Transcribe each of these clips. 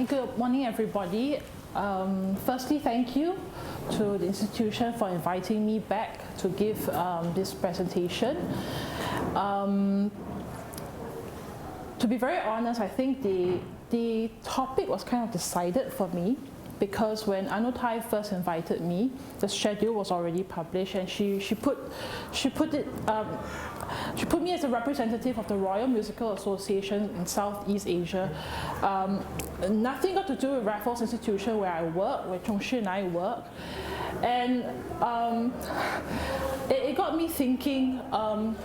Hi, good morning, everybody. Firstly, thank you to the institution for inviting me back to give this presentation. To be very honest, I think the topic was kind of decided for me because when Anutai first invited me, the schedule was already published, and she put me as a representative of the Royal Musical Association in Southeast Asia. Nothing got to do with Raffles Institution where I work, where Chongshi and I work. And it got me thinking, am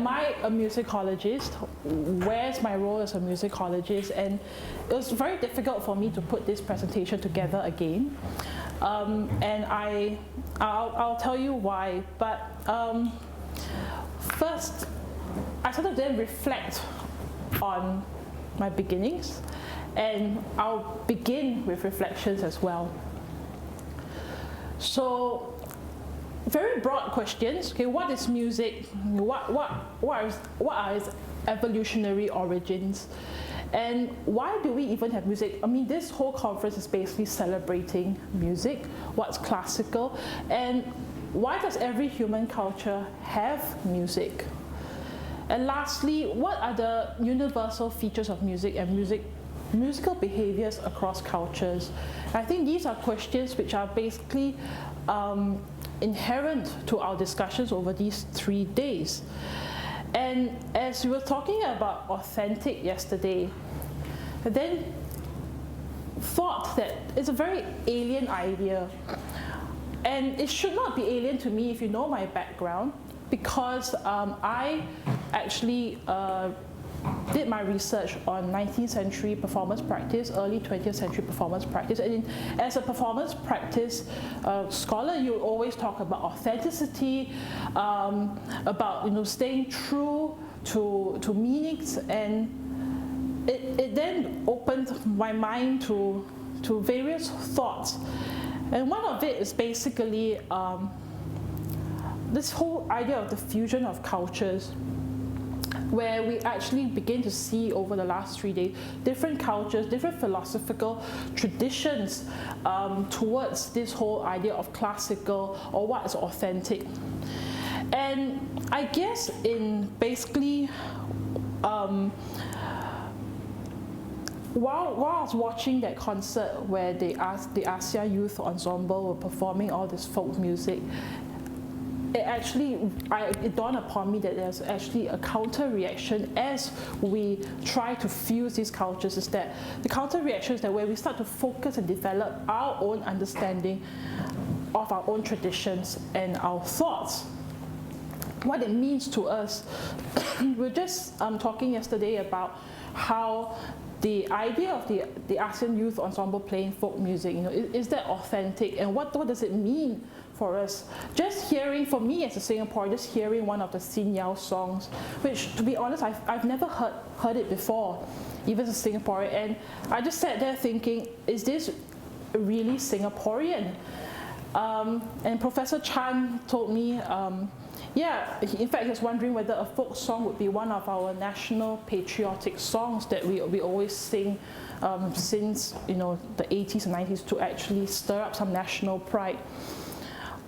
I a musicologist? Where's my role as a musicologist? And it was very difficult for me to put this presentation together again. And I'll tell you why. But first, I sort of then reflect on my beginnings, and I'll begin with reflections as well. So, very broad questions. Okay, what is music? What are its evolutionary origins? And why do we even have music? I mean, this whole conference is basically celebrating music, what's classical, and why does every human culture have music? And lastly, what are the universal features of music and musical behaviors across cultures? I think these are questions which are basically inherent to our discussions over these 3 days. And as we were talking about authentic yesterday, I then thought that it's a very alien idea. And it should not be alien to me if you know my background, because I actually did my research on 19th century performance practice, early 20th century performance practice. And as a performance practice scholar, you always talk about authenticity, about staying true to meanings, and it then opened my mind to various thoughts. And one of it is basically this whole idea of the fusion of cultures, where we actually begin to see over the last 3 days different cultures, different philosophical traditions towards this whole idea of classical or what is authentic. And I guess in basically while I was watching that concert where the Asia Youth Ensemble were performing all this folk music, it dawned upon me that there's actually a counter-reaction as we try to fuse these cultures. Is that the counter-reaction is that where we start to focus and develop our own understanding of our own traditions and our thoughts, what it means to us. We were just talking yesterday about how the idea of the ASEAN Youth Ensemble playing folk music, is that authentic, and what does it mean for us? Just hearing, for me as a Singaporean, just hearing one of the Sin Yao songs, which to be honest, I've never heard it before, even as a Singaporean, and I just sat there thinking, is this really Singaporean? And Professor Chan told me, in fact, he was wondering whether a folk song would be one of our national patriotic songs that we always sing since the 80s and 90s to actually stir up some national pride.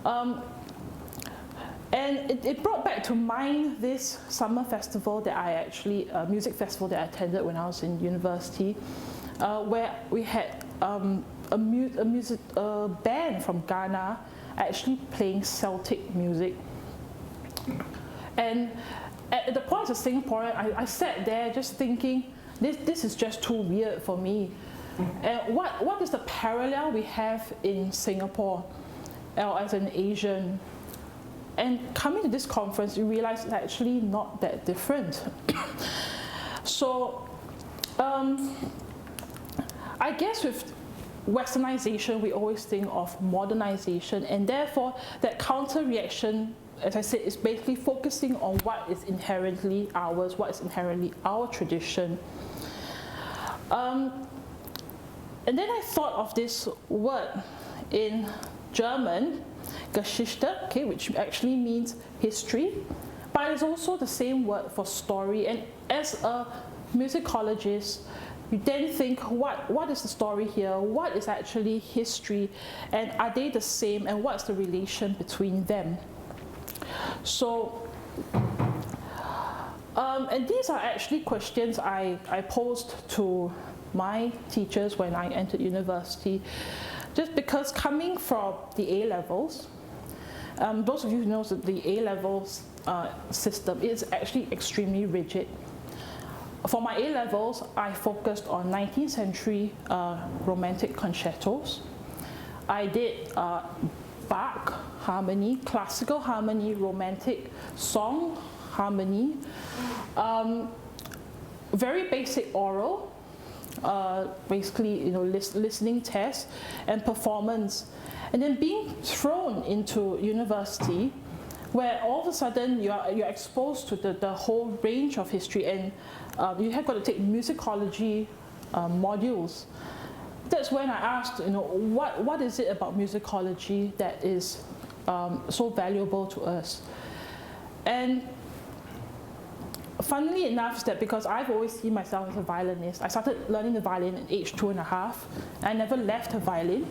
And it brought back to mind this summer festival that music festival that I attended when I was in university, where we had a band from Ghana actually playing Celtic music. And at the point as a Singaporean, I sat there just thinking, this is just too weird for me. And what is the parallel we have in Singapore as an Asian? And coming to this conference, you realize it's actually not that different. So I guess with Westernization, we always think of modernization, and therefore that counter-reaction, as I said, is basically focusing on what is inherently ours, what is inherently our tradition. And then I thought of this word in German, Geschichte, which actually means history, but it's also the same word for story. And as a musicologist, you then think, what is the story here? What is actually history? And are they the same? And what's the relation between them? So, and these are actually questions I posed to my teachers when I entered university, just because coming from the A-levels, those of you who know that the A-levels system is actually extremely rigid. For my A-levels, I focused on 19th century romantic concertos. I did Bach harmony, classical harmony, romantic song harmony, very basic oral, basically listening tests and performance, and then being thrown into university, where all of a sudden you're exposed to the whole range of history, and you have got to take musicology modules. That's when I asked, what is it about musicology that is so valuable to us? And funnily enough, is that because I've always seen myself as a violinist, I started learning the violin at age 2.5. I never left the violin.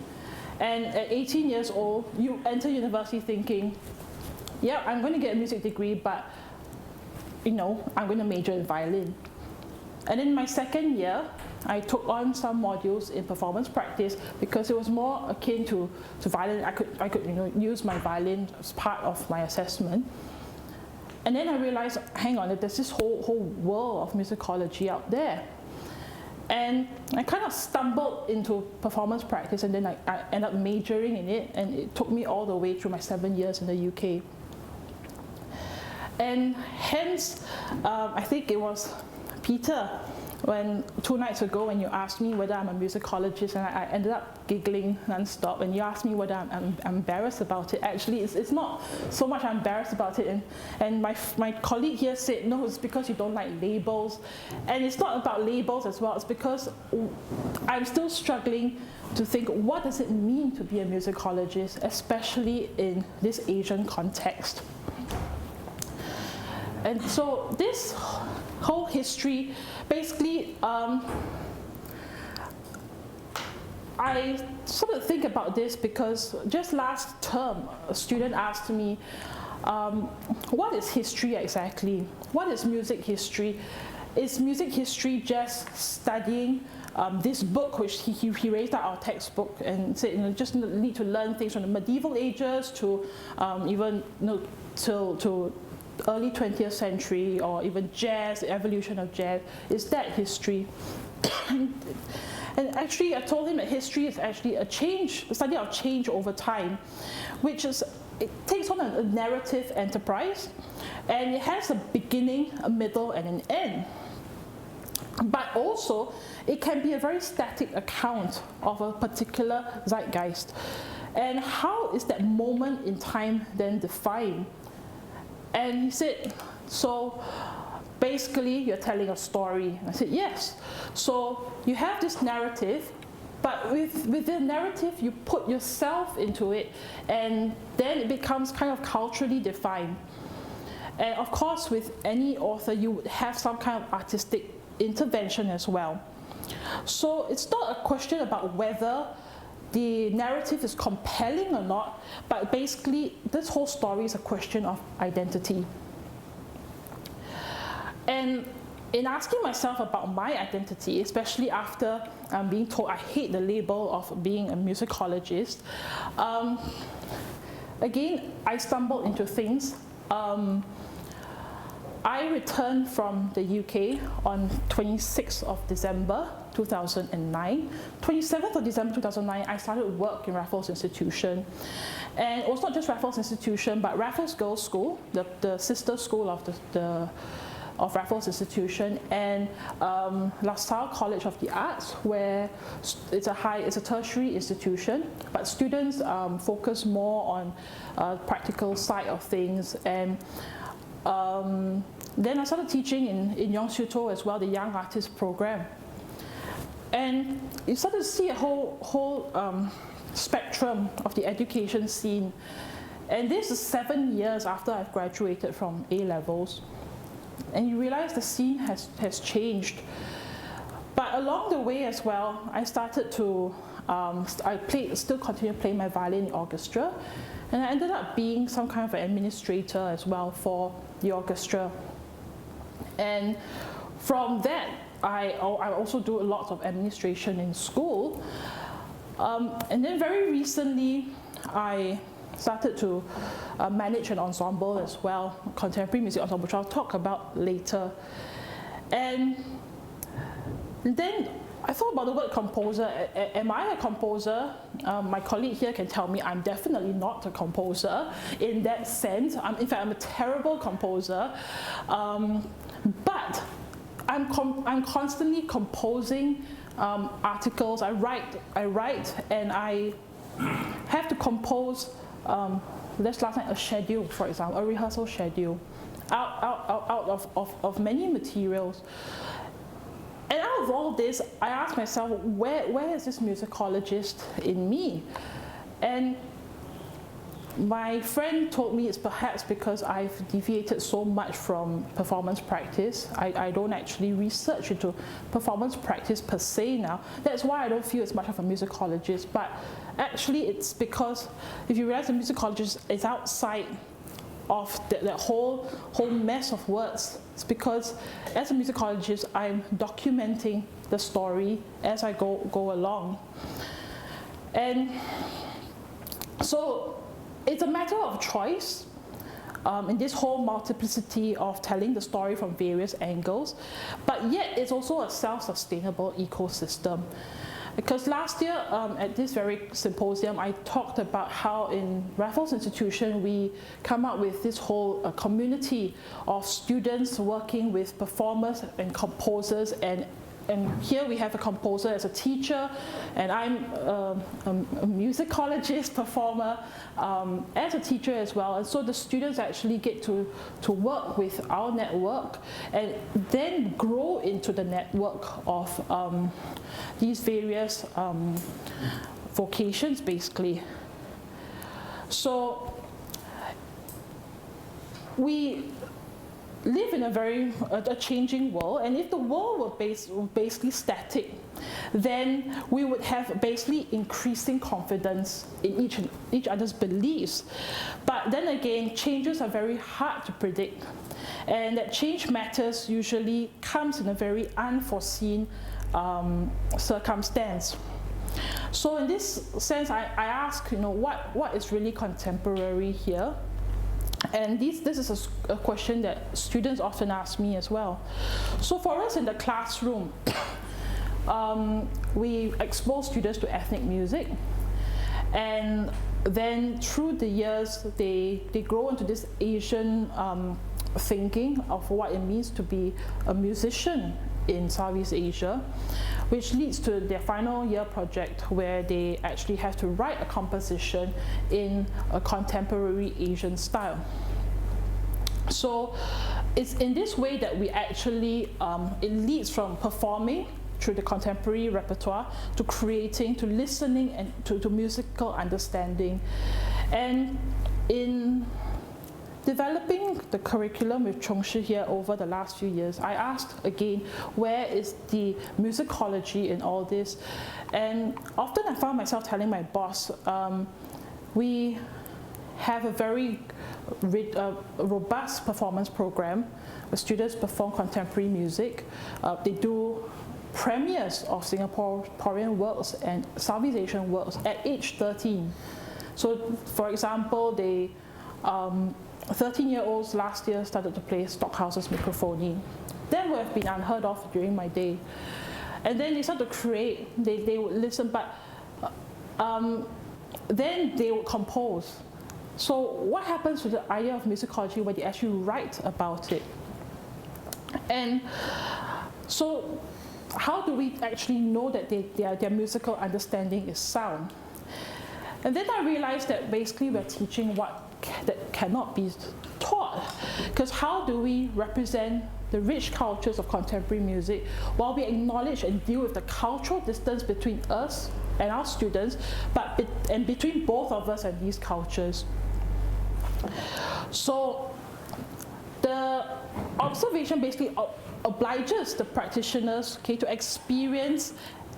And at 18 years old, you enter university thinking, yeah, I'm going to get a music degree, but I'm going to major in violin. And in my second year, I took on some modules in performance practice because it was more akin to violin. I could use my violin as part of my assessment. And then I realized, hang on, there's this whole world of musicology out there. And I kind of stumbled into performance practice, and then I ended up majoring in it, and it took me all the way through my 7 years in the UK. And hence, I think it was Peter, when 2 nights ago when you asked me whether I'm a musicologist, and I ended up giggling non-stop, and you asked me whether I'm embarrassed about it. Actually, it's not so much I'm embarrassed about it, and my colleague here said, no, it's because you don't like labels. And it's not about labels as well, it's because I'm still struggling to think, what does it mean to be a musicologist, especially in this Asian context? And so this whole history, basically, I sort of think about this because just last term, a student asked me, what is history exactly? What is music history? Is music history just studying this book, which he raised out our textbook and said, just need to learn things from the medieval ages to even to early 20th century, or even jazz, the evolution of jazz? Is that history? And actually, I told him that history is actually a study of change over time, which is, it takes on a narrative enterprise, and it has a beginning, a middle, and an end. But also, it can be a very static account of a particular zeitgeist. And how is that moment in time then defined? And he said, so basically you're telling a story. And I said, yes. So you have this narrative, but with the narrative you put yourself into it, and then it becomes kind of culturally defined. And of course, with any author, you would have some kind of artistic intervention as well. So it's not a question about whether the narrative is compelling or not, but basically this whole story is a question of identity. And in asking myself about my identity, especially after being told I hate the label of being a musicologist, again, I stumbled into things. I returned from the UK on 26th of December 2009. 27th of December 2009, I started work in Raffles Institution. And it was not just Raffles Institution, but Raffles Girls' School, the sister school of Raffles Institution, and La Salle College of the Arts, where it's a tertiary institution, but students focus more on practical side of things. And then I started teaching in Yong Siew Toh as well, the Young Artist Program. And you started to see a whole spectrum of the education scene. And this is 7 years after I've graduated from A-levels. And you realize the scene has changed. But along the way as well, I started to, still continued playing my violin in orchestra, and I ended up being some kind of an administrator as well for the orchestra. And from that, I also do a lot of administration in school. And then very recently, I started to manage an ensemble as well, contemporary music ensemble, which I'll talk about later. And then I thought about the word composer. Am I a composer? My colleague here can tell me I'm definitely not a composer in that sense. In fact, I'm a terrible composer. But I'm constantly composing articles. I write, and I have to compose. Last night a schedule, for example, a rehearsal schedule, out of many materials. And out of all this, I asked myself, where is this musicologist in me? And my friend told me it's perhaps because I've deviated so much from performance practice. I don't actually research into performance practice per se now. That's why I don't feel as much of a musicologist. But actually, it's because if you realize the musicologist is outside of that whole mess of words, it's because as a musicologist, I'm documenting the story as I go along. And so it's a matter of choice in this whole multiplicity of telling the story from various angles, but yet it's also a self-sustainable ecosystem. Because last year at this very symposium, I talked about how in Raffles Institution we come up with this whole community of students working with performers and composers, and here we have a composer as a teacher, and I'm a musicologist performer as a teacher as well. And so the students actually get to work with our network and then grow into the network of these various vocations, basically. So we live in a changing world, and if the world were basically static, then we would have basically increasing confidence in each other's beliefs. But then again, changes are very hard to predict, and that change matters usually comes in a very unforeseen circumstance. So in this sense, I ask, what is really contemporary here? And this is a question that students often ask me as well. So for us in the classroom, we expose students to ethnic music, and then through the years they grow into this Asian thinking of what it means to be a musician in Southeast Asia, which leads to their final year project where they actually have to write a composition in a contemporary Asian style. So it's in this way that we actually, it leads from performing through the contemporary repertoire to creating, to listening, and to musical understanding. And in developing the curriculum with Chongshi here over the last few years, I asked again, where is the musicology in all this? And often I found myself telling my boss, we have a very robust performance program where students perform contemporary music. They do premieres of Singaporean works and Southeast Asian works at age 13. So for example, they 13-year-olds last year started to play Stockhausen's Microphony. That would have been unheard of during my day. And then they started to create, they would listen, but then they would compose. So what happens to the idea of musicology when they actually write about it? And so how do we actually know that their musical understanding is sound? And then I realized that basically we're teaching what that cannot be taught. Because how do we represent the rich cultures of contemporary music while we acknowledge and deal with the cultural distance between us and our students, and between both of us and these cultures? So the observation basically obliges the practitioners, okay, to experience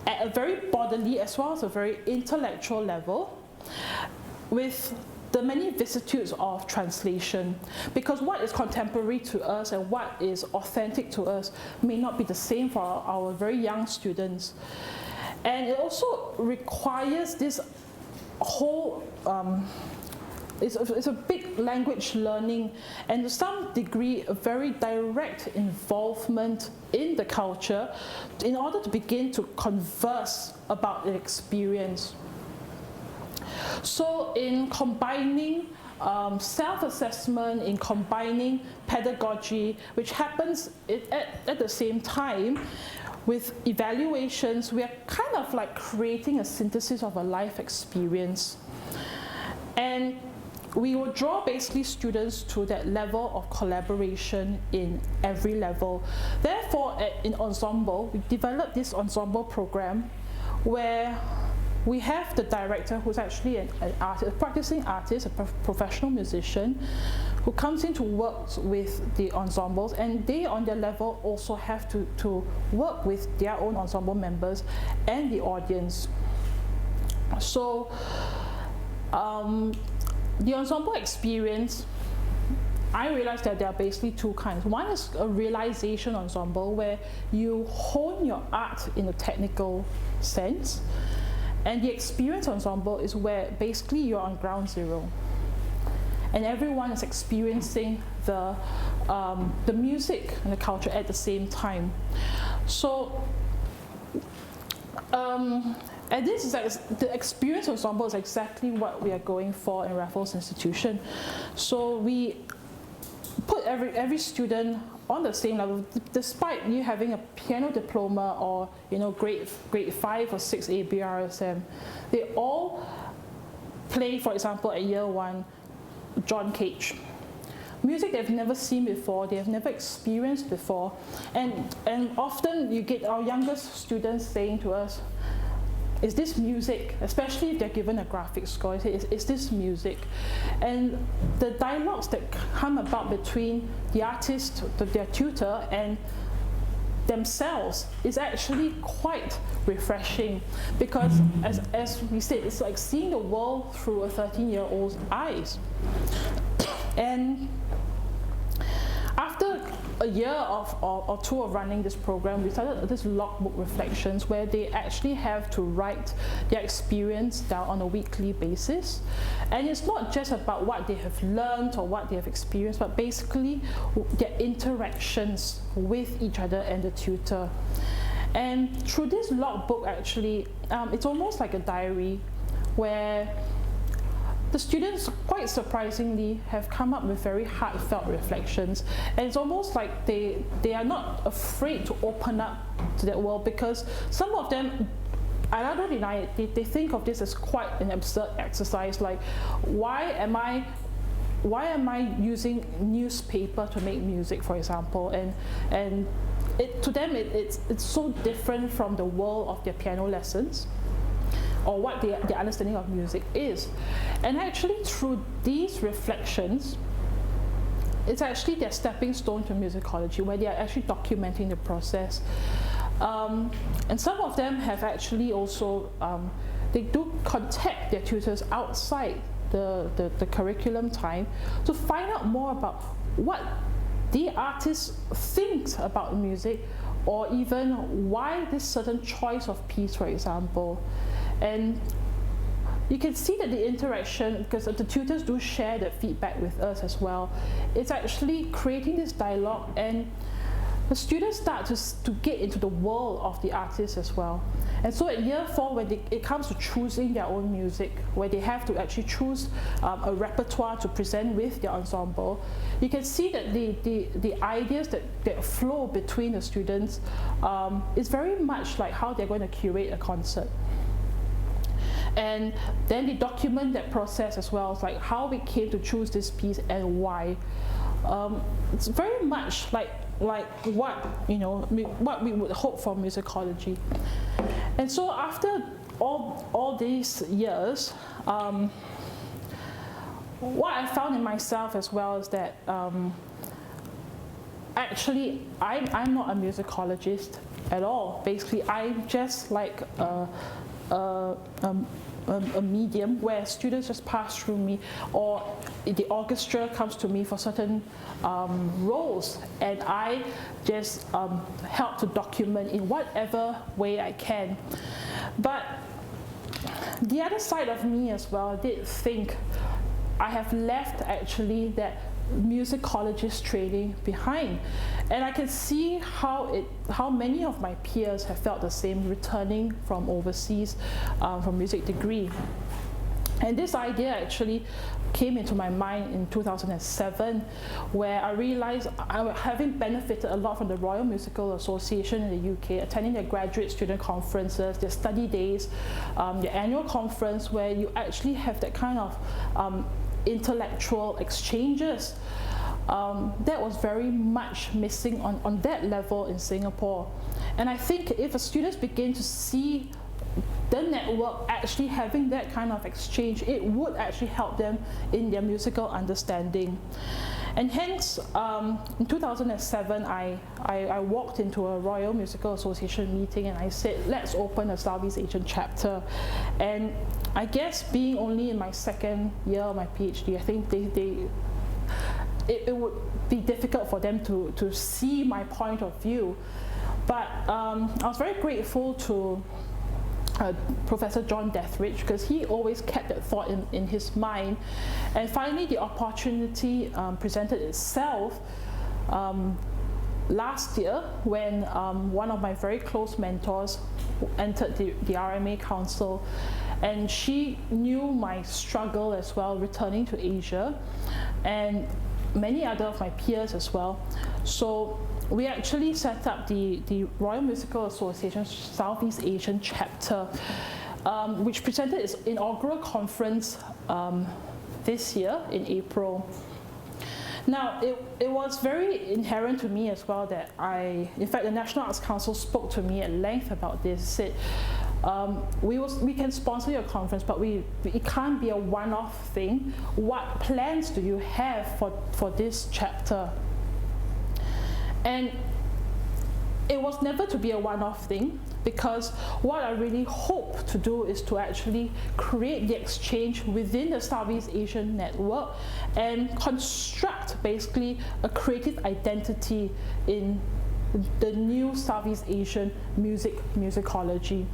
at a very bodily as well as a very intellectual level with the many vicissitudes of translation, because what is contemporary to us and what is authentic to us may not be the same for our very young students. And it also requires this whole, it's a big language learning and to some degree a very direct involvement in the culture in order to begin to converse about the experience. So in combining self-assessment, in combining pedagogy, which happens at the same time with evaluations, we are kind of like creating a synthesis of a life experience. And we will draw basically students to that level of collaboration in every level. Therefore, in Ensemble, we developed this Ensemble program where we have the director who's actually an artist, a practicing artist, a professional musician, who comes in to work with the ensembles, and they on their level also have to work with their own ensemble members and the audience. So the ensemble experience, I realized that there are basically two kinds. One is a realization ensemble where you hone your art in a technical sense. And the experience ensemble is where basically you're on ground zero. And everyone is experiencing the music and the culture at the same time. So, and this is like, the experience ensemble is exactly what we are going for in Raffles Institution. So we put every student on the same level, despite you having a piano diploma or grade 5 or 6 ABRSM. They all play, for example, at year 1, John Cage. Music they've never seen before, they have never experienced before. And often you get our youngest students saying to us, is this music? Especially if they're given a graphic score, they say, is this music? And the dialogues that come about between the artist, their tutor, and themselves is actually quite refreshing, because as we said, it's like seeing the world through a 13-year-old's eyes. And after a year or two of running this program, we started this logbook reflections where they actually have to write their experience down on a weekly basis. And it's not just about what they have learned or what they have experienced, but basically their interactions with each other and the tutor. And through this logbook, actually, it's almost like a diary where the students, quite surprisingly, have come up with very heartfelt reflections. And it's almost like they are not afraid to open up to that world, because some of them, and I don't deny it, they think of this as quite an absurd exercise, like why am I using newspaper to make music, for example, and to them it's so different from the world of their piano lessons or what their understanding of music is. And actually through these reflections, it's actually their stepping stone to musicology, where they are actually documenting the process. And some of them have actually also, they do contact their tutors outside the curriculum time to find out more about what the artist thinks about music, or even why this certain choice of piece, for example. And you can see that the interaction, because the tutors do share that feedback with us as well, it's actually creating this dialogue, and the students start to get into the world of the artist as well. And so at year 4, when it comes to choosing their own music, where they have to actually choose a repertoire to present with their ensemble, you can see that the ideas that flow between the students is very much like how they're going to curate a concert. And then they document that process as well, it's like how we came to choose this piece and why. It's very much like what what we would hope for musicology. And so after all these years, what I found in myself as well is that actually, I'm not a musicologist at all. Basically, I'm just like a medium where students just pass through me, or the orchestra comes to me for certain roles, and I just help to document in whatever way I can. But the other side of me as well, I did think I have left actually that musicologist training behind, and I can see how many of my peers have felt the same returning from overseas from music degree. And this idea actually came into my mind in 2007, where I realized having benefited a lot from the Royal Musical Association in the UK, attending their graduate student conferences, their study days, their annual conference, where you actually have that kind of intellectual exchanges. That was very much missing on that level in Singapore. And I think if students begin to see the network actually having that kind of exchange, it would actually help them in their musical understanding. And hence, in 2007, I walked into a Royal Musical Association meeting and I said, let's open a Southeast Asian chapter. And I guess being only in my second year of my PhD, I think it would be difficult for them to see my point of view. But I was very grateful to Professor John Dethridge, because he always kept that thought in his mind. And finally, the opportunity presented itself last year when one of my very close mentors entered the RMA Council, and she knew my struggle as well returning to Asia, and many other of my peers as well. So we actually set up the Royal Musical Association Southeast Asian chapter, which presented its inaugural conference this year in April. Now, it was very inherent to me as well that in fact, the National Arts Council spoke to me at length about this, said, we can sponsor your conference, but it can't be a one-off thing. What plans do you have for this chapter? And it was never to be a one-off thing, because what I really hope to do is to actually create the exchange within the Southeast Asian network and construct basically a creative identity in the new Southeast Asian musicology.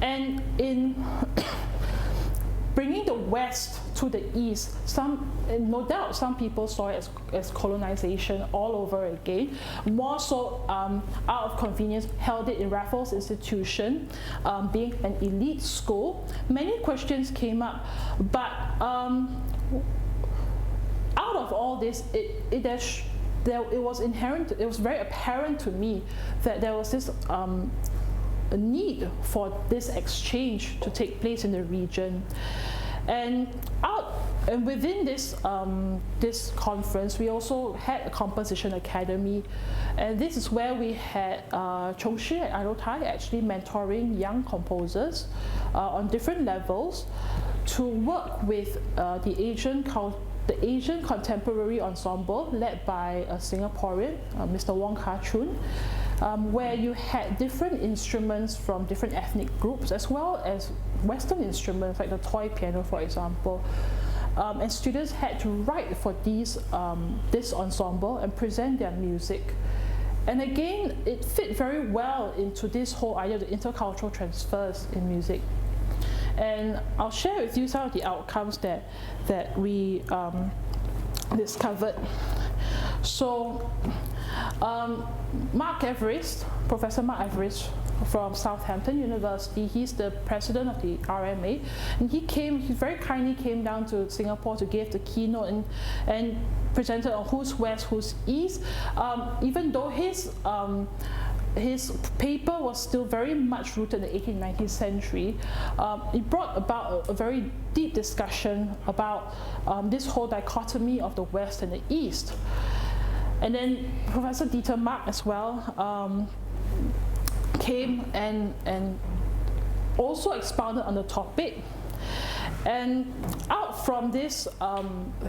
And in bringing the West to the East, no doubt some people saw it as colonization all over again. More so, out of convenience, held it in Raffles Institution, being an elite school. Many questions came up, but out of all this, it was very apparent to me that there was this a need for this exchange to take place in the region. And within this conference, we also had a composition academy, and this is where we had Chong Shi and Arotai actually mentoring young composers on different levels to work with the Asian Contemporary Ensemble led by a Singaporean, Mr. Wong Kah Chun, where you had different instruments from different ethnic groups, as well as Western instruments like the toy piano, for example. And students had to write for this ensemble and present their music. And again, it fit very well into this whole idea of the intercultural transfers in music. And I'll share with you some of the outcomes that we discovered. So, Professor Mark Everest from Southampton University, he's the president of the RMA, and he very kindly came down to Singapore to give the keynote and presented on who's West, who's East, even though his paper was still very much rooted in the 18th and 19th century. It brought about a very deep discussion about this whole dichotomy of the West and the East. And then Professor Dieter Mark as well came and also expounded on the topic. And out from this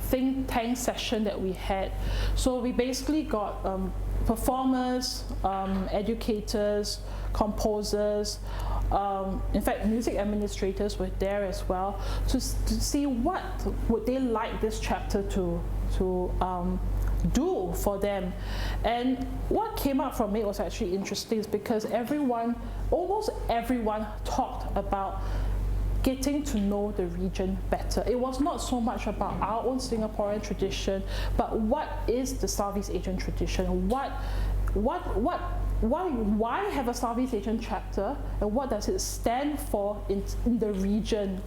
think tank session that we had, so we basically got performers, educators, composers, in fact music administrators were there as well to see what would they like this chapter to do for them. And what came out from it was actually interesting, because almost everyone talked about getting to know the region better. It was not so much about our own Singaporean tradition, but what is the Southeast Asian tradition? Why have a Southeast Asian chapter, and what does it stand for in the region?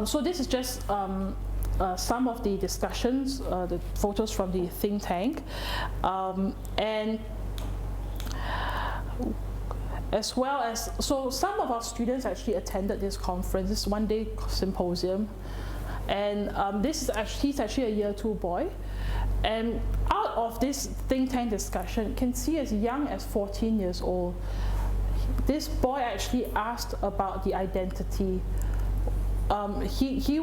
So this is just some of the discussions, the photos from the think tank, and as well as, so some of our students actually attended this conference, this one-day symposium, and he's actually a year 2 boy, and out of this think tank discussion, you can see as young as 14 years old, this boy actually asked about the identity. He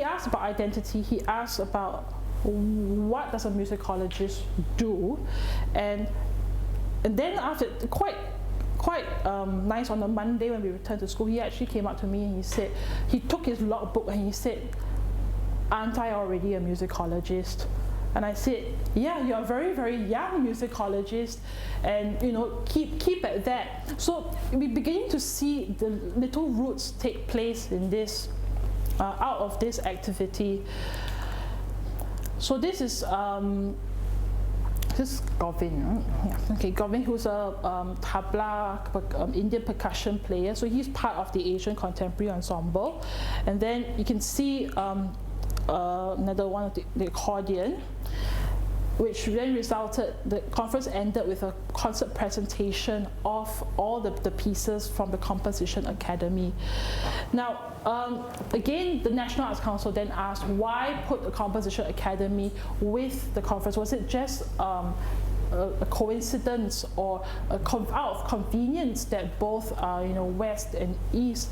asked about identity. He asked about what does a musicologist do, and then after quite nice, on a Monday when we returned to school, he actually came up to me and he said, he took his logbook and he said, "Aren't I already a musicologist?" And I said, "Yeah, you're a very, very young musicologist, and keep at that." So we're beginning to see the little roots take place in this, out of this activity. So this is Govin. Yeah. Okay, Govin, who's a tabla, Indian percussion player. So he's part of the Asian Contemporary Ensemble. And then you can see another one of the accordion, which then resulted, the conference ended with a concert presentation of all the pieces from the Composition Academy. Now, again, the National Arts Council then asked, why put the Composition Academy with the conference? Was it just a coincidence or out of convenience that both are, West and East?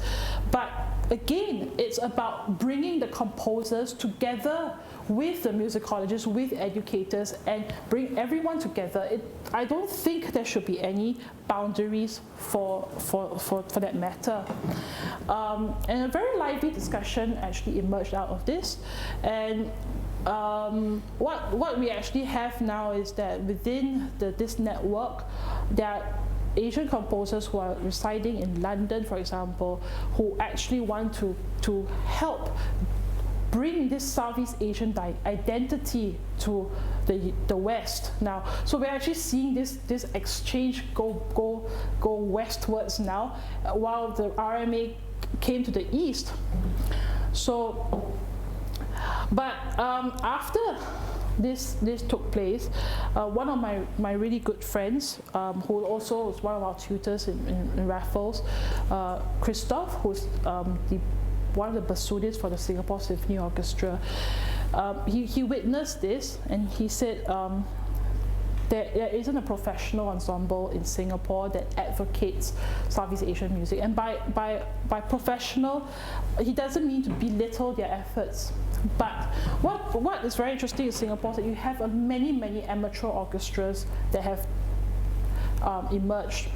But again, it's about bringing the composers together with the musicologists, with educators, and bring everyone together. I don't think there should be any boundaries for that matter. And a very lively discussion actually emerged out of this. And what we actually have now is that within this network, there are Asian composers who are residing in London, for example, who actually want to help bring this Southeast Asian identity to the West now. So we're actually seeing this exchange go westwards now, while the RMA came to the East. So, but after this took place, one of my really good friends, who also was one of our tutors in Raffles, Christoph, who's one of the bassoonists for the Singapore Symphony Orchestra, he witnessed this, and he said there isn't a professional ensemble in Singapore that advocates Southeast Asian music. And by professional, he doesn't mean to belittle their efforts. But what is very interesting in Singapore is that you have many amateur orchestras that have emerged.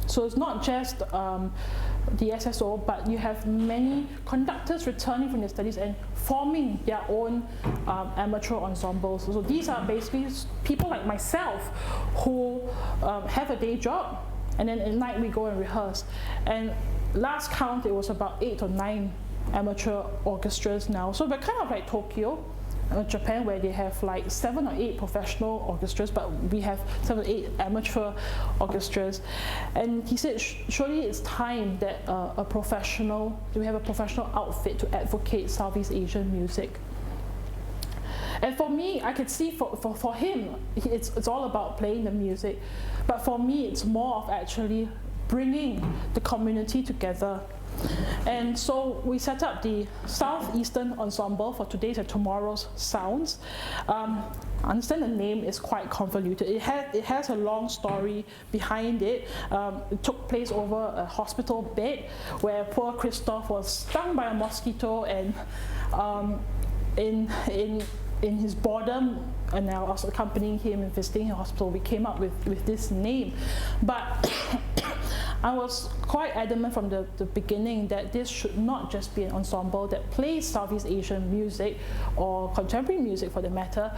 So it's not just the SSO, but you have many conductors returning from their studies and forming their own amateur ensembles. So these are basically people like myself who have a day job, and then at night we go and rehearse. And last count, it was about 8 or 9 amateur orchestras now. So we're kind of like Tokyo, Japan, where they have like 7 or 8 professional orchestras, but we have 7 or 8 amateur orchestras. And he said, surely it's time that we have a professional outfit to advocate Southeast Asian music. And for me, I could see for him, it's all about playing the music. But for me, it's more of actually bringing the community together And so we set up the Southeastern Ensemble for today's and tomorrow's sounds. I understand the name is quite convoluted. It has a long story behind it. It took place over a hospital bed where poor Christophe was stung by a mosquito, and in his boredom, and I was accompanying him and visiting the hospital, we came up with this name. But I was quite adamant from the beginning that this should not just be an ensemble that plays Southeast Asian music or contemporary music for the matter,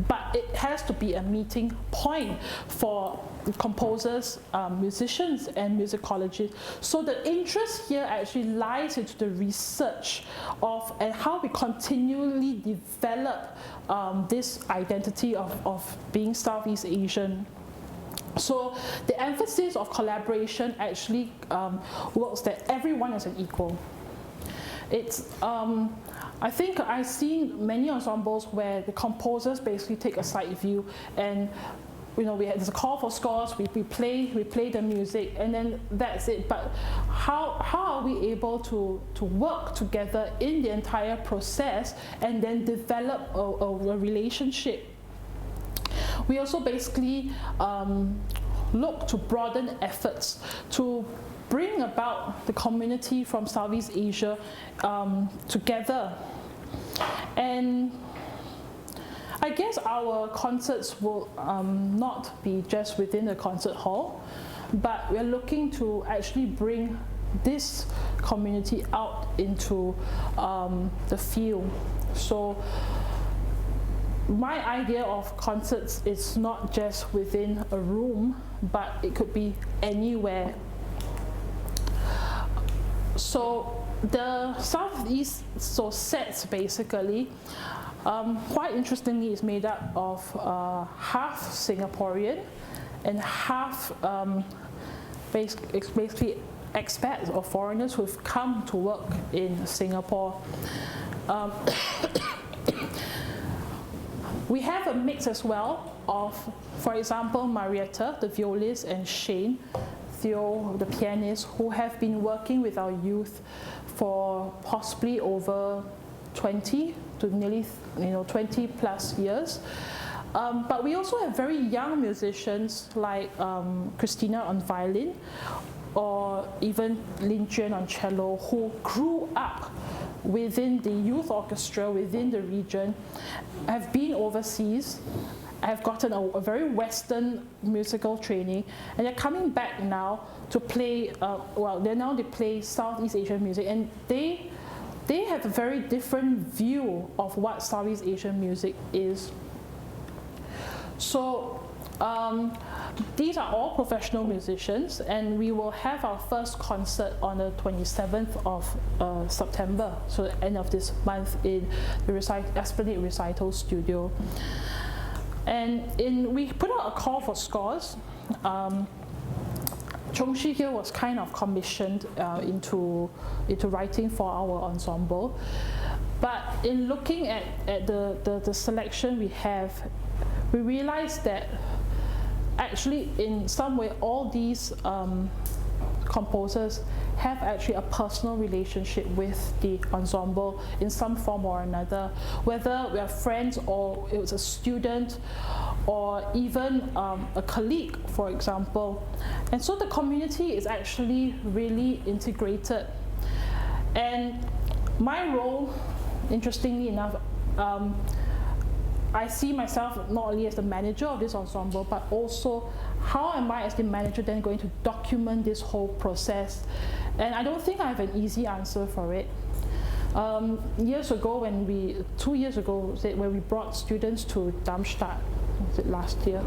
but it has to be a meeting point for composers, musicians, and musicologists. So the interest here actually lies into the research of and how we continually develop this identity of being Southeast Asian. So the emphasis of collaboration actually works that everyone is an equal. It's I think I've seen many ensembles where the composers basically take a side view, and there's a call for scores, we play the music, and then that's it. But how are we able to work together in the entire process and then develop a relationship? We also basically look to broaden efforts to bring about the community from Southeast Asia together. And I guess our concerts will not be just within the concert hall, but we're looking to actually bring this community out into the field. So my idea of concerts is not just within a room, but it could be anywhere. So the Southeast sets basically, quite interestingly, is made up of half Singaporean and half basically expats or foreigners who've come to work in Singapore. We have a mix as well of, for example, Marietta, the violist, and Shane, Theo, the pianist, who have been working with our youth for possibly over 20 to nearly 20 plus years. But we also have very young musicians like Christina on violin, or even Lin Juan on cello, who grew up within the youth orchestra within the region, have been overseas, have gotten a very Western musical training, and they're coming back now to play, they play Southeast Asian music, and they have a very different view of what Southeast Asian music is. So these are all professional musicians, and we will have our first concert on the 27th of September, so the end of this month, in the Esplanade Recital Studio. And we put out a call for scores. Chong Shi here was kind of commissioned into writing for our ensemble. But in looking at the selection we have, we realized that actually in some way all these composers have actually a personal relationship with the ensemble in some form or another, whether we are friends or it was a student or even a colleague, for example. And so the community is actually really integrated. And my role, interestingly enough, I see myself not only as the manager of this ensemble, but also how am I as the manager then going to document this whole process? And I don't think I have an easy answer for it. 2 years ago, when we brought students to Darmstadt, was it last year?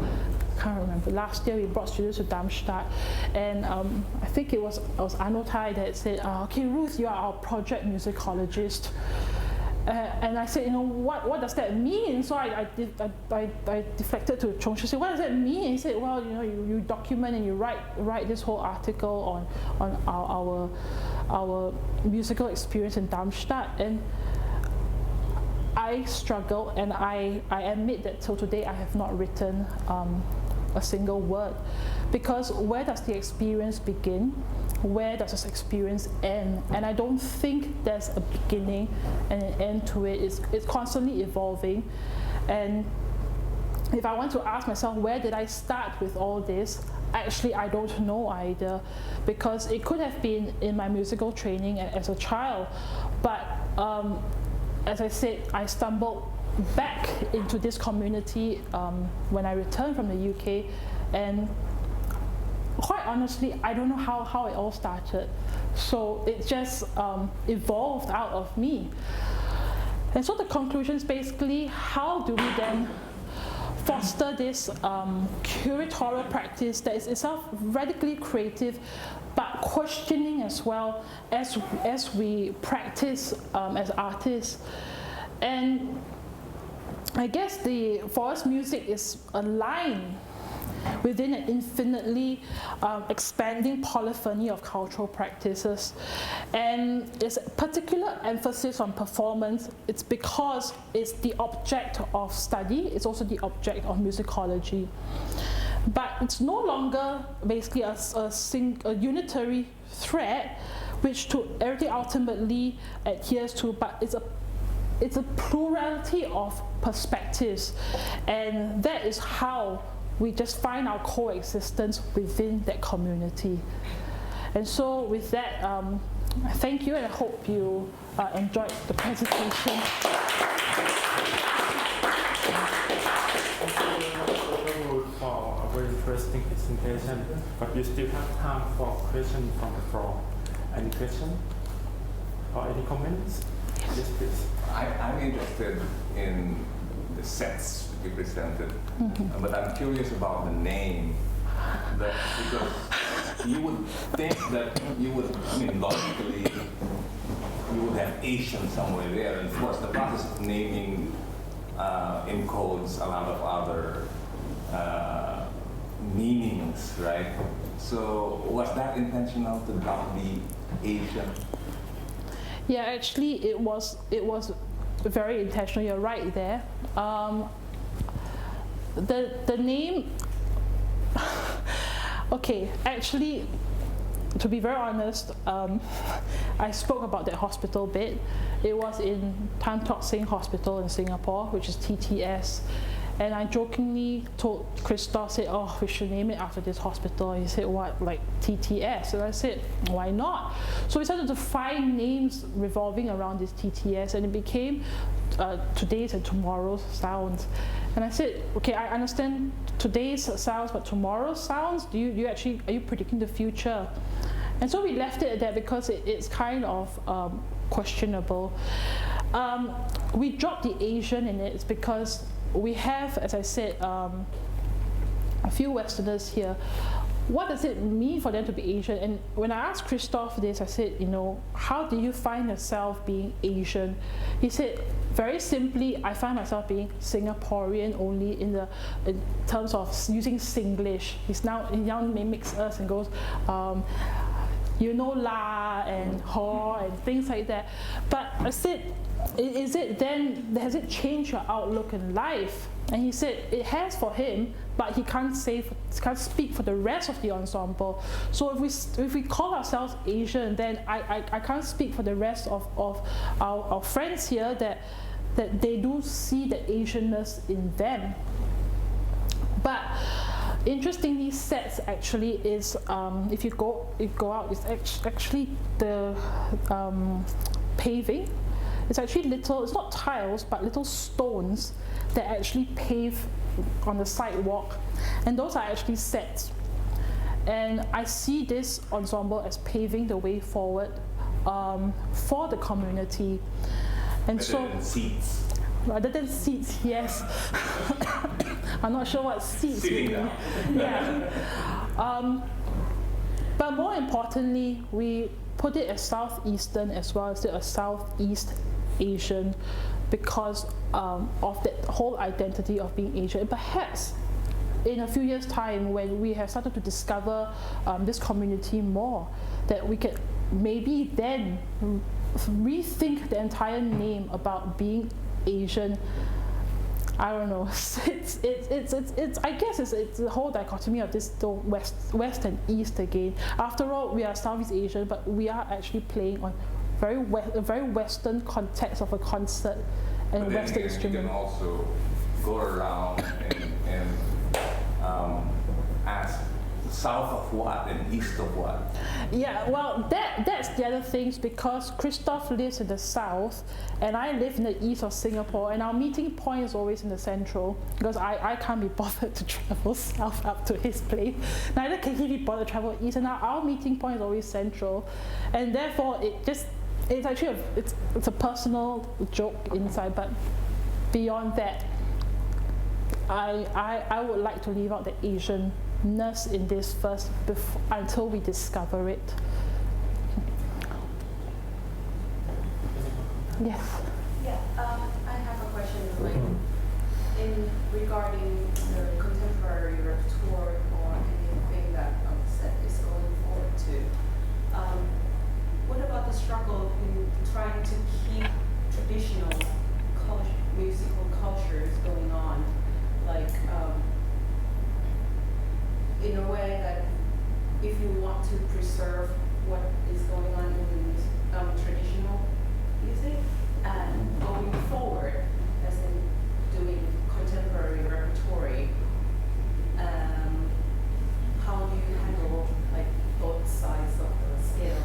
I can't remember. Last year we brought students to Darmstadt, and I think it was Anotai that said, okay, Ruth, you are our project musicologist. And I said, what does that mean? So I deflected to Chong Shi, said, what does that mean? And he said, well, you document and you write this whole article on our musical experience in Darmstadt. And I struggle, and I admit that till today I have not written a single word, because where does the experience begin? where does this experience end? And I don't think there's a beginning and an end to it. It's constantly evolving. And if I want to ask myself, where did I start with all this? Actually, I don't know either, because it could have been in my musical training as a child, but as I said, I stumbled back into this community when I returned from the UK, and quite honestly, I don't know how it all started. So it just evolved out of me. And so the conclusion is basically, how do we then foster this curatorial practice that is itself radically creative, but questioning as well as we practice as artists. And I guess for us, music is a line within an infinitely expanding polyphony of cultural practices. And it's a particular emphasis on performance. It's because it's the object of study. It's also the object of musicology. But it's no longer basically a unitary thread which to everything ultimately adheres to, but it's a plurality of perspectives. And that is how we just find our coexistence within that community. And so with that, thank you, and I hope you enjoyed the presentation. For a very interesting presentation, but you still have time for questions from the floor. Any question or any comments? Yes, please. I'm interested in the sets you presented, but I'm curious about the name. Because you would think that logically, you would have Asian somewhere there, and of course the process of naming encodes a lot of other meanings, right? So was that intentional to not be Asian? Yeah, actually it was very intentional. You're right there. The name, okay, actually, to be very honest, I spoke about that hospital bit. It was in Tan Tock Seng Hospital in Singapore, which is TTS. And I jokingly told Christoph, said, oh, we should name it after this hospital. He said, what, like TTS? And I said, why not? So we started to find names revolving around this TTS, and it became today's and tomorrow's sounds. And I said, okay, I understand today's sounds, but tomorrow's sounds? Are you predicting the future? And so we left it at that because it's kind of questionable. We dropped the Asian in it because we have, as I said, a few Westerners here. What does it mean for them to be Asian? And when I asked Christoph this, I said, how do you find yourself being Asian? He said, very simply, I find myself being Singaporean only in terms of using Singlish. He now mimics us and goes, la and ho and things like that. But I said, has it changed your outlook in life? And he said it has for him, but he can't speak for the rest of the ensemble. So if we call ourselves Asian, then I can't speak for the rest of our friends here that they do see the Asianness in them. But interestingly, sets actually is if you go out, it's actually the paving. It's actually it's not tiles, but little stones that actually pave on the sidewalk. And those are actually sets. And I see this ensemble as paving the way forward for the community. And rather than seats. Rather than seats, yes. I'm not sure what seats Sitting mean. down. Yeah. But more importantly, we put it as Southeastern as well as a Southeast Asian because of that whole identity of being Asian. And perhaps in a few years' time, when we have started to discover this community more, that we could maybe then rethink the entire name about being Asian. I don't know. It's I guess it's the whole dichotomy of this west and east again. After all, we are Southeast Asian, but we are actually playing on a very Western context of a concert and but Western then instrument. You can also go around and ask south of what and east of what. Yeah, well, that's the other things, because Christoph lives in the south and I live in the east of Singapore, and our meeting point is always in the central, because I can't be bothered to travel south up to his place. Neither can he be bothered to travel east, and our meeting point is always central, and therefore it's actually it's a personal joke inside, but beyond that, I would like to leave out the Asianness in this first until we discover it. Yes. Yeah, I have a question like in regarding the contemporary repertoire or anything that set is going forward to. What about the struggle in trying to keep traditional musical cultures going on, like in a way that if you want to preserve what is going on in traditional music and going forward, as in doing contemporary repertoire, how do you handle like both sides of the scale?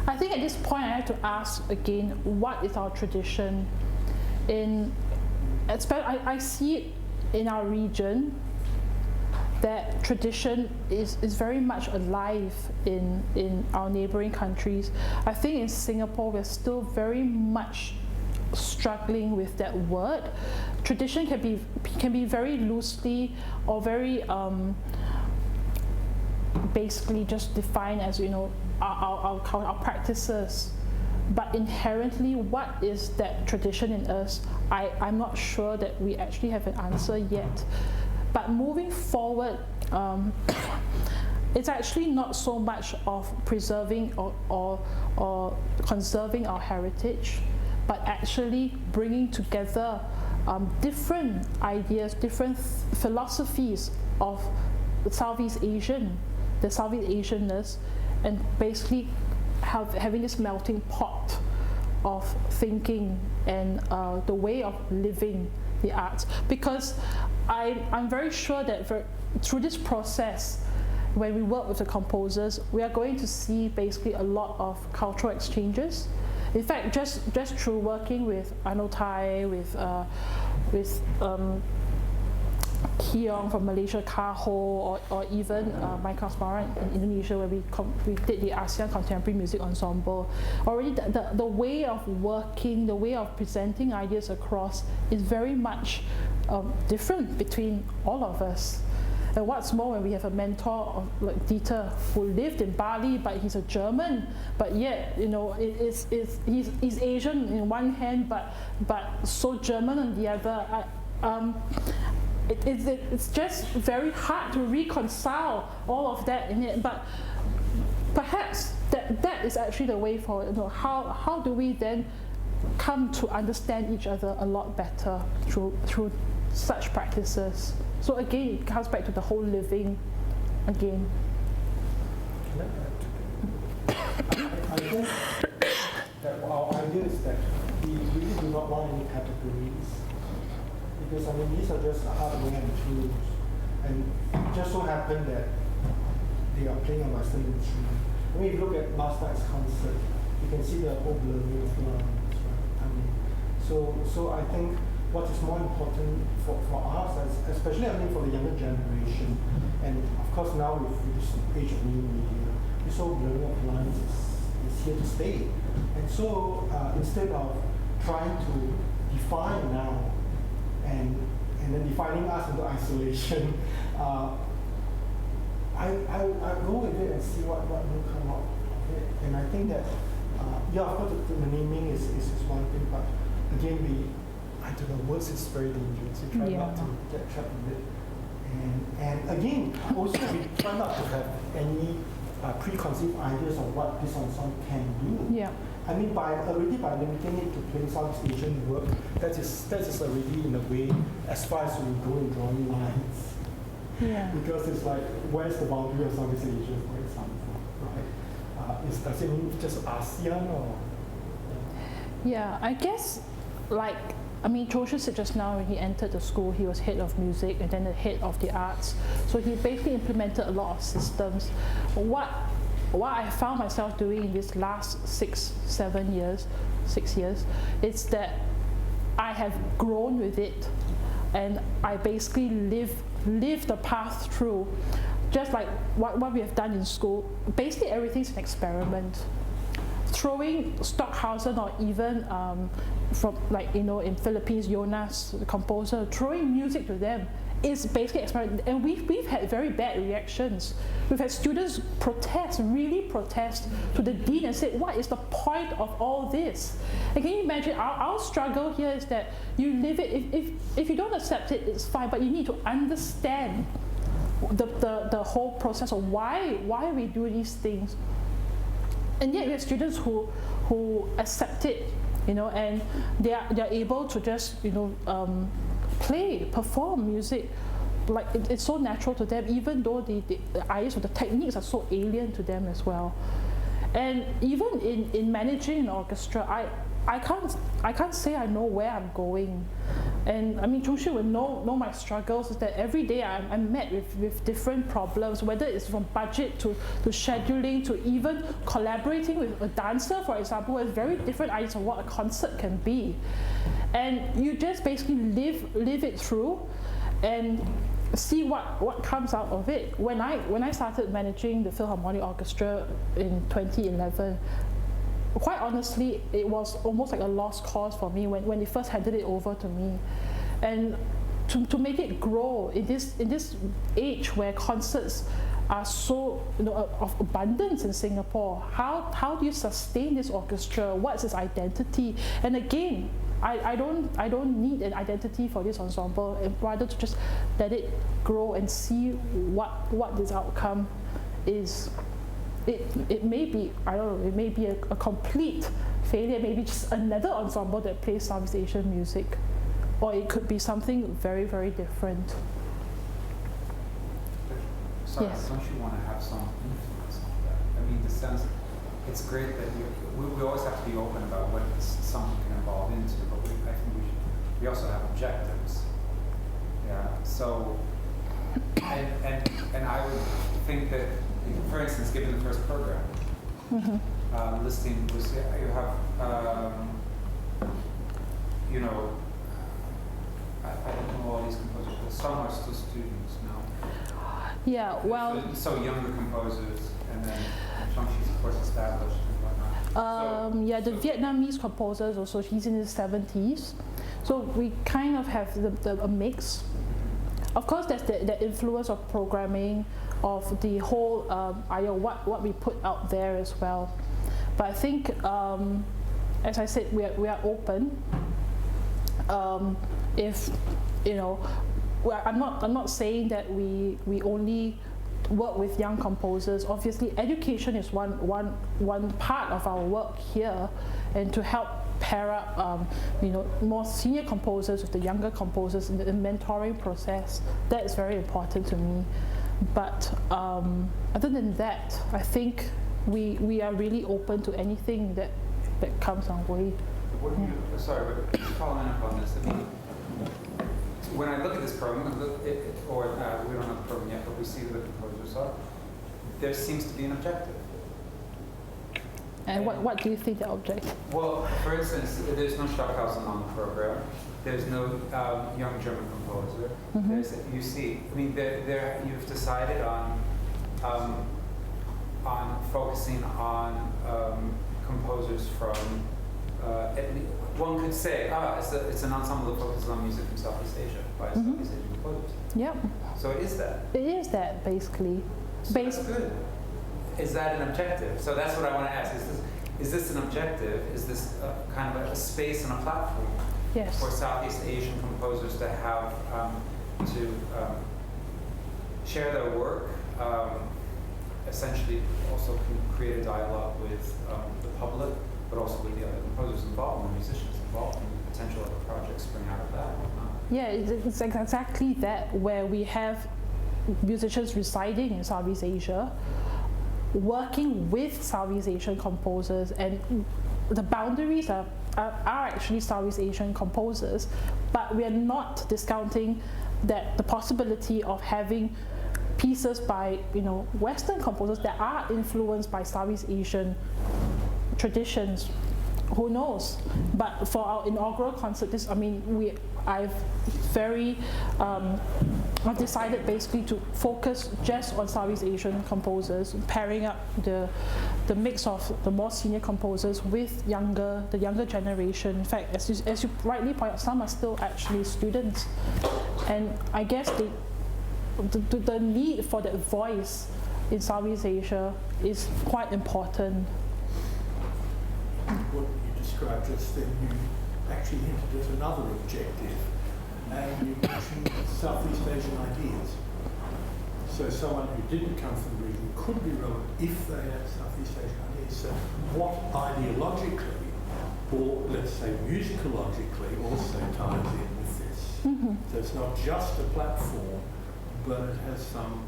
I think at this point I have to ask again, what is our tradition? I see it in our region that tradition is very much alive in our neighboring countries. I think in Singapore we're still very much struggling with that word. Tradition can be very loosely or very basically just defined as, you know, our practices, but inherently what is that tradition in us? I'm not sure that we actually have an answer yet. But moving forward, it's actually not so much of preserving or conserving our heritage, but actually bringing together different ideas, different philosophies of the Southeast Asianness, and basically having this melting pot of thinking and the way of living the arts. Because I'm very sure that through this process, when we work with the composers, we are going to see basically a lot of cultural exchanges. In fact, just through working with Anotai, with Keong from Malaysia, Kaho, or even Michael Asmaran in Indonesia, where we did the ASEAN Contemporary Music Ensemble. Already the way of working, the way of presenting ideas across is very much different between all of us. And what's more, when we have a mentor like Dieter, who lived in Bali, but he's a German, but yet, you know, he's Asian in one hand, but so German on the other. It's just very hard to reconcile all of that in it. But perhaps that is actually the way forward. You know, how do we then come to understand each other a lot better through such practices? So again, it comes back to the whole living again. I think that our idea is that we really do not want any categories, because I mean these are just hardware and tools, and it just so happened that they are playing a Western instrument. When you look at last night's concert, you can see the whole blurring of lines, right? I mean, so I think what is more important for us, especially I mean for the younger generation, and of course now with this age of new media, this whole blurring of lines is here to stay. And so instead of trying to define now and then defining us into isolation, I go with it and see what will come out of it. And I think that, yeah, of course the naming is one thing, but again, I don't know, words is very dangerous. We try not to get trapped in it. And again, also we try not to have any preconceived ideas of what this ensemble can do. Yeah. I mean, already by limiting it to playing Southeast Asian work, that is already in a way as far as we go in drawing lines. Yeah. Because it's like, where's the boundary of Southeast Asia, for example, right? Does it mean just ASEAN or? Yeah, I guess, like, I mean, Joshua said just now when he entered the school, he was head of music and then the head of the arts. So he basically implemented a lot of systems. What I found myself doing in this last 6 years, is that I have grown with it, and I basically live the path through, just like what we have done in school. Basically, everything's an experiment. Throwing Stockhausen, or even from, like, you know, in Philippines, Jonas, the composer, throwing music to them is basically experiment. And we've had very bad reactions. We've had students really protest to the dean and say, what is the point of all this? And can you imagine, our struggle here is that you live it, if you don't accept it, it's fine, but you need to understand the whole process of why we do these things. And yet we have students who accept it, you know, and they're able to just, you know, perform music like it's so natural to them, even though the ideas of the techniques are so alien to them as well. And even in managing an orchestra, I can't say I know where I'm going. And I mean, Chung-Shi would know my struggles, is that every day I'm met with different problems, whether it's from budget to scheduling to even collaborating with a dancer, for example, with very different ideas of what a concert can be. And you just basically live it through and see what comes out of it. When I started managing the Philharmonic Orchestra in 2011, quite honestly, it was almost like a lost cause for me when they first handed it over to me. And to make it grow in this age where concerts are so, you know, of abundance in Singapore, how do you sustain this orchestra? What's its identity? And again, I don't need an identity for this ensemble, and rather to just let it grow and see what this outcome is. It may be, I don't know, it may be a complete failure, maybe just another ensemble that plays Southeast Asian music, or it could be something very, very different. Sorry, Yes. don't you want to have some influence on that? I mean, the sense, it's great that we always have to be open about what something can evolve into, but I think we also have objectives. Yeah. So, and I would think that, for instance, given the first program, listing was, you have, you know, I don't know all these composers, but some are still students now. Yeah, well. So younger composers, and then Chung-Shi's, of course, established and whatnot. Yeah, the Vietnamese composers also, he's in his 70s. So we kind of have a mix. Of course, there's the influence of programming, of the whole, what we put out there as well. But I think, as I said, we are open. If, you know, I'm not saying that we only work with young composers. Obviously, education is one part of our work here, and to help pair up, you know, more senior composers with the younger composers in the mentoring process. That is very important to me. But other than that, I think we are really open to anything that comes our way. What do you, sorry, but just following up on this, I mean, when I look at this program, we don't have the program yet, but we see who the composers are, there seems to be an objective. And what do you think the objective? Well, for instance, there's no Stockhausen on the program. There's no young German composer. There's, you see, I mean, you've decided on focusing on composers from. One could say, it's an ensemble that focuses on music from Southeast Asia by Southeast Asian composers. Yep. So it is that. It is that, basically. So that's good. Is that an objective? So that's what I want to ask. Is this an objective? Is this kind of a space and a platform for Southeast Asian composers to have to share their work, essentially also create a dialogue with the public but also with the other composers involved and the musicians involved, and the potential of a project spring out of that and whatnot. Yeah, it's exactly that, where we have musicians residing in Southeast Asia, working with Southeast Asian composers, and the boundaries are actually Southeast Asian composers, but we are not discounting that the possibility of having pieces by Western composers that are influenced by Southeast Asian traditions. Who knows? But for our inaugural concert, I've decided basically to focus just on Southeast Asian composers, pairing up the mix of the more senior composers with the younger generation. In fact, as you rightly point out, some are still actually students, and I guess the need for that voice in Southeast Asia is quite important. What you described just then, you actually hinted at another objective, and you mentioned Southeast Asian ideas. So someone who didn't come from the region could be relevant if they had Southeast Asian ideas. So what ideologically, or let's say musicologically, also ties in with this? Mm-hmm. So it's not just a platform, but it has some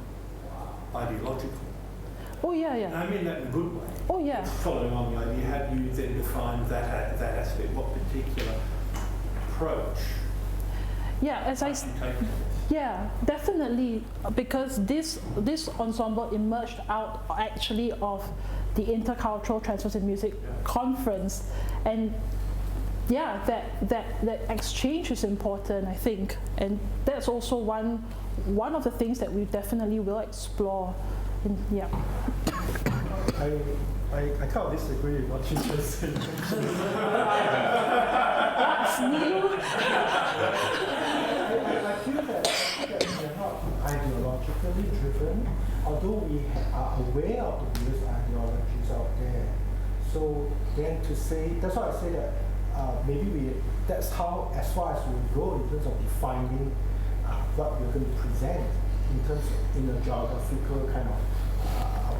ideological. Oh yeah, yeah. I mean that in a good way. Oh yeah. Following on the idea, have you then defined that aspect? What particular approach? Yeah, yeah, definitely, because this ensemble emerged out actually of the Intercultural Transcendental Music Conference, and yeah, that exchange is important, I think, and that's also one of the things that we definitely will explore. Yeah. I can't disagree with what you just said. What's new? I feel that we are not ideologically driven, although we are aware of the various ideologies out there. So then to say, that's why I say that that's how, as far as we go in terms of defining what we're going to present in a geographical kind of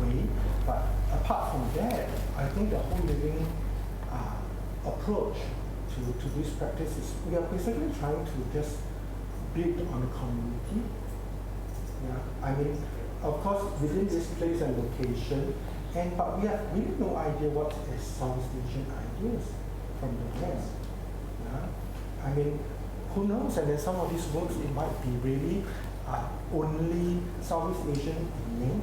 way. But apart from that, I think the whole living approach to this practice is we are basically trying to just build on the community. Yeah, I mean, of course, within this place and location, but we have really no idea what is Southeast Asian ideas from the West. Yeah, I mean, who knows? And then some of these works, it might be really only Southeast Asian in name,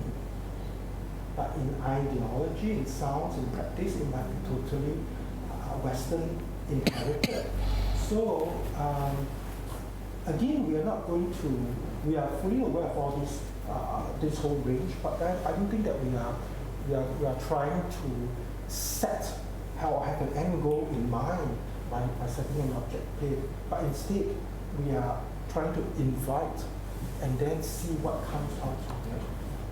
but in ideology, in sounds, in practice, it might be totally Western inherited. So again, we are fully aware of all this whole range, but I don't think that we are trying to set how I have an end goal in mind by setting an objective, but instead we are trying to invite and then see what comes out of it.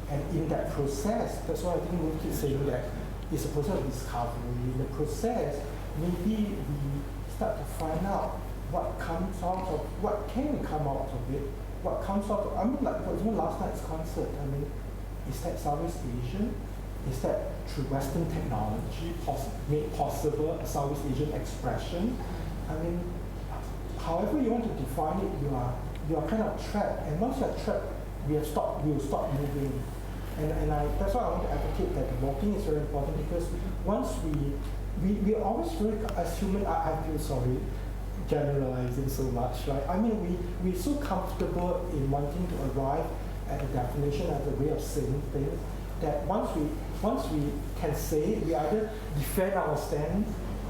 And in that process, that's why I think we keep saying that it's a process of discovery. In the process, maybe we start to find out what comes out of, what can come out of it, what comes out of, I mean, like for example, last night's concert, I mean, is that Southeast Asian? Is that through Western technology made possible a Southeast Asian expression? I mean, however you want to define it, you are kind of trapped, and once you are trapped, we will stop moving. And that's why I want to advocate that walking is very important, because once we always very, as human, I feel sorry generalizing so much, right? I mean, we're so comfortable in wanting to arrive at a definition as a way of saying things that once we can say it, we either defend our stand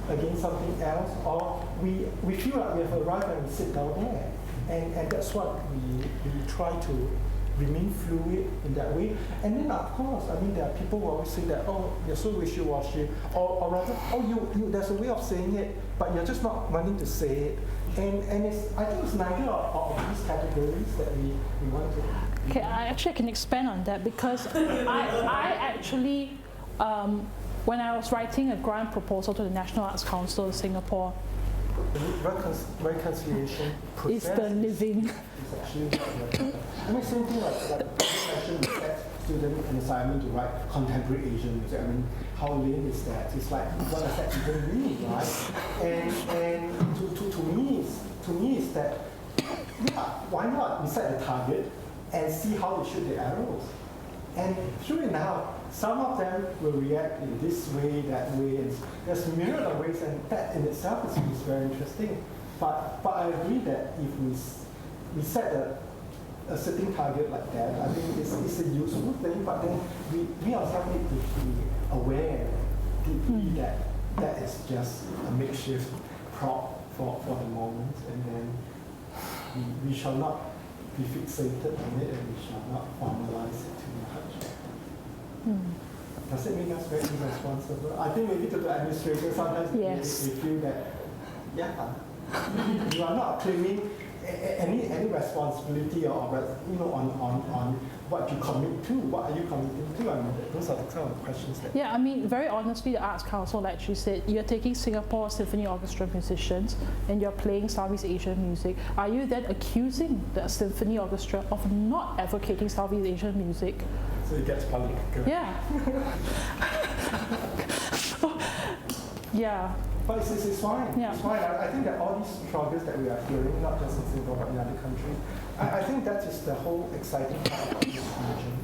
against something else, or we feel like we have arrived and we sit down there. And that's what we try to remain fluid in that way. And then of course, I mean, there are people who always say that, oh, you're so wishy-washy, or rather, oh, you there's a way of saying it, but you're just not wanting to say it. And I think it's neither of these categories that we want to. Okay, I can expand on that, because I actually, when I was writing a grant proposal to the National Arts Council of Singapore, reconciliation process is the living. actually I mean, same thing like the question we set student an assignment to write contemporary Asian music. I mean, how lame is that? It's like, what does that even mean, right? And to me is that, yeah, why not we set the target and see how they shoot the arrows? And sure enough, some of them will react in this way, that way, and there's myriad of ways, and that in itself is very interesting. But I agree that if we set a certain target like that, I think it's a useful thing, but then we ourselves need to be aware deeply that that is just a makeshift prop for the moment, and then we shall not be fixated on it, and we shall not formalize it too much. Does it make us very irresponsible? I think maybe to the administrators sometimes they feel that, yeah, you are not claiming any responsibility or on what you commit to. What are you committing to? I mean, those are the kind of questions that. Yeah, I mean, very honestly, the Arts Council actually said you're taking Singapore Symphony Orchestra musicians and you're playing Southeast Asian music. Are you then accusing the Symphony Orchestra of not advocating Southeast Asian music? So it gets political. Yeah. Yeah. But it's fine. Yeah. It's fine. I think that all these struggles that we are hearing, not just in Singapore but in other countries, I think that is the whole exciting part of this region.